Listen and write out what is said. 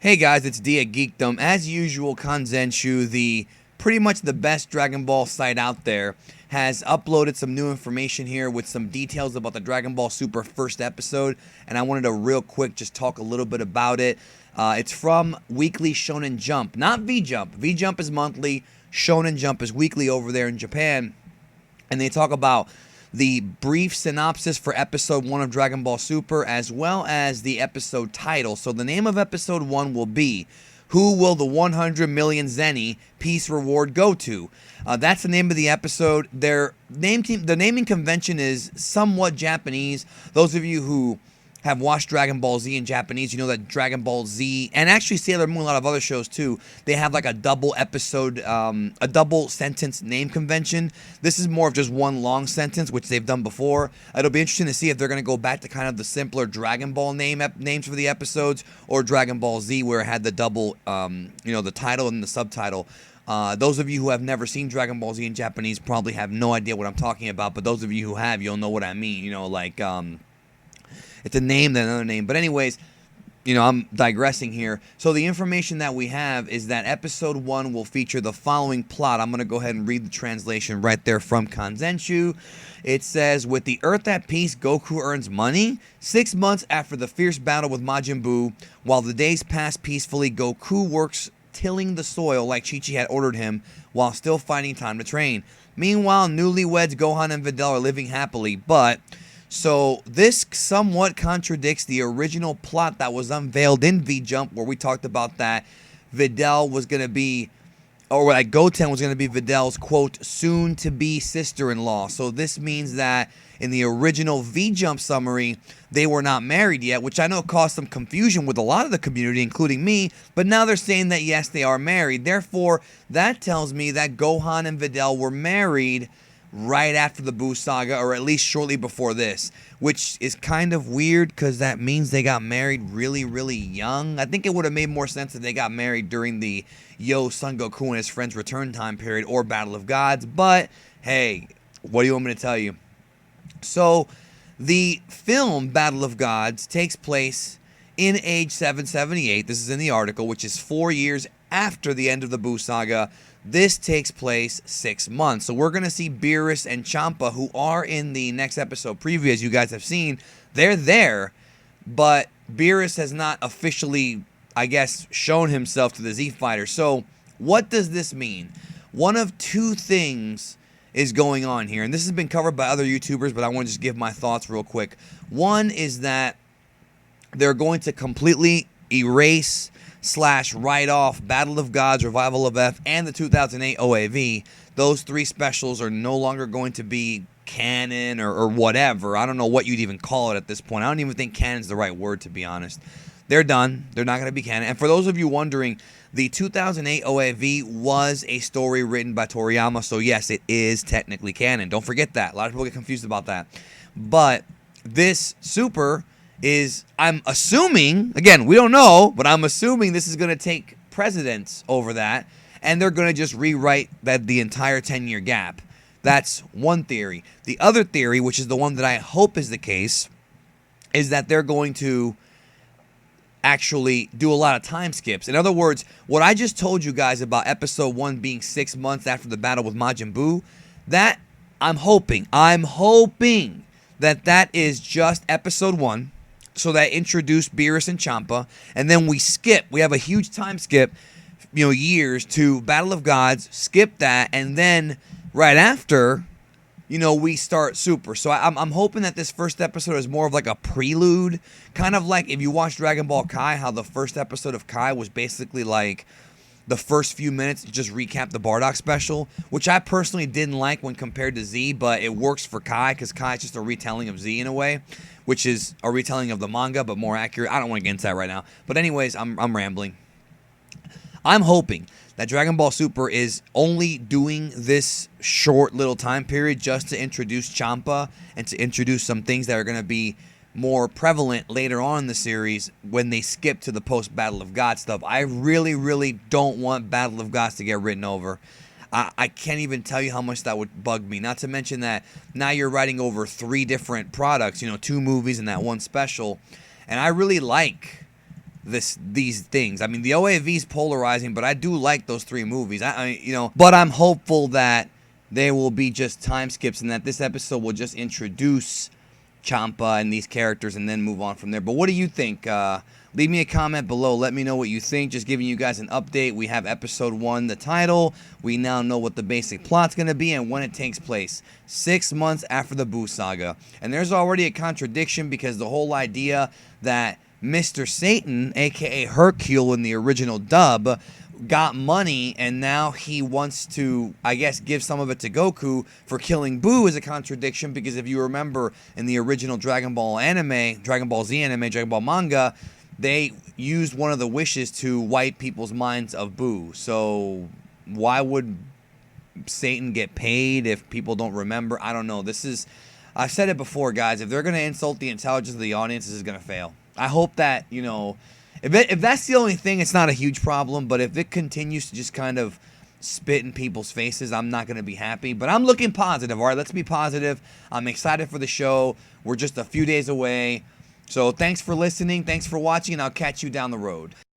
Hey guys, it's Dia Geekdom. As usual, Kanzenshuu, the pretty much the best Dragon Ball site out there, has uploaded some new information here with some details about the Dragon Ball Super first episode, and I wanted to real quick just talk a little bit about it. It's from Weekly Shonen Jump, not V-Jump. V-Jump is monthly, Shonen Jump is weekly over there in Japan, and they talk about the brief synopsis for episode 1 of Dragon Ball Super, as well as the episode title. So the name of episode 1 will be, Who Will the 100 Million Zeni Peace Reward Go To? That's the name of the episode. The naming convention is somewhat Japanese. Those of you who have watched Dragon Ball Z in Japanese, you know that Dragon Ball Z, and actually Sailor Moon, a lot of other shows too, they have like a double episode, a double sentence name convention. This is more of just one long sentence, which they've done before. It'll be interesting to see if they're going to go back to kind of the simpler Dragon Ball names for the episodes, or Dragon Ball Z where it had the double, the title and the subtitle. Those of you who have never seen Dragon Ball Z in Japanese probably have no idea what I'm talking about, but those of you who have, you'll know what I mean. It's a name, then another name. But anyways, I'm digressing here. So the information that we have is that episode 1 will feature the following plot. I'm going to go ahead and read the translation right there from Kanzenshuu. It says, with the Earth at peace, Goku earns money. 6 months after the fierce battle with Majin Buu, while the days pass peacefully, Goku works tilling the soil like Chi-Chi had ordered him, while still finding time to train. Meanwhile, newlyweds Gohan and Videl are living happily, So this somewhat contradicts the original plot that was unveiled in V-Jump, where we talked about that Videl was going to be, or like Goten was going to be Videl's, quote, soon-to-be sister-in-law. So this means that in the original V-Jump summary, they were not married yet, which I know caused some confusion with a lot of the community, including me, but now they're saying that, yes, they are married. Therefore, that tells me that Gohan and Videl were married right after the Buu saga, or at least shortly before this, which is kind of weird because that means they got married really, really young. I think it would have made more sense if they got married during the Son Goku and his friends return time period or Battle of Gods, but hey, what do you want me to tell you? So the film Battle of Gods takes place in age 778. This is in the article, which is 4 years after the end of the Buu saga. This takes place 6 months. So we're going to see Beerus and Champa, who are in the next episode preview, as you guys have seen. They're there, but Beerus has not officially, I guess, shown himself to the Z Fighter. So what does this mean? One of two things is going on here, and this has been covered by other YouTubers, but I want to just give my thoughts real quick. One is that they're going to completely erase / write off Battle of Gods, Revival of F, and the 2008 OAV. Those 3 specials are no longer going to be canon or whatever. I don't know what you'd even call it at this point. I don't even think canon's the right word, to be honest. They're done. They're not going to be canon. And for those of you wondering, the 2008 OAV was a story written by Toriyama, so yes, it is technically canon. Don't forget that. A lot of people get confused about that. But this Super is, I'm assuming, again, we don't know, but I'm assuming this is going to take precedence over that, and they're going to just rewrite the entire 10-year gap. That's one theory. The other theory, which is the one that I hope is the case, is that they're going to actually do a lot of time skips. In other words, what I just told you guys about episode 1 being 6 months after the battle with Majin Buu, that I'm hoping that is just episode 1. So that introduced Beerus and Champa, and then we have a huge time skip, years to Battle of Gods, skip that, and then right after, we start Super. So I'm hoping that this first episode is more of like a prelude, kind of like if you watch Dragon Ball Kai, how the first episode of Kai was basically like the first few minutes just recap the Bardock special, which I personally didn't like when compared to Z, but it works for Kai because Kai is just a retelling of Z in a way, which is a retelling of the manga, but more accurate. I don't want to get into that right now. But anyways, I'm rambling. I'm hoping that Dragon Ball Super is only doing this short little time period just to introduce Champa and to introduce some things that are going to be more prevalent later on in the series when they skip to the post-Battle of God stuff. I really, really don't want Battle of Gods to get written over. I can't even tell you how much that would bug me. Not to mention that now you're writing over 3 different products, 2 movies and that 1 special. And I really like these things. I mean, the OAV is polarizing, but I do like those 3 movies. But I'm hopeful that they will be just time skips and that this episode will just introduce Champa and these characters and then move on from there. But what do you think? Leave me a comment below. Let me know what you think. Just giving you guys an update. We have episode 1, the title. We now know what the basic plot's going to be and when it takes place. 6 months after the Buu saga. And there's already a contradiction because the whole idea that Mr. Satan, aka Hercule in the original dub, got money and now he wants to, I guess, give some of it to Goku for killing Buu is a contradiction because if you remember in the original Dragon Ball anime, Dragon Ball Z anime, Dragon Ball manga, they used one of the wishes to wipe people's minds of Buu. So why would Satan get paid if people don't remember? I don't know. I've said it before, guys. If they're going to insult the intelligence of the audience, this is going to fail. I hope that, if that's the only thing, it's not a huge problem. But if it continues to just kind of spit in people's faces, I'm not going to be happy. But I'm looking positive, all right? Let's be positive. I'm excited for the show. We're just a few days away. So thanks for listening. Thanks for watching, and I'll catch you down the road.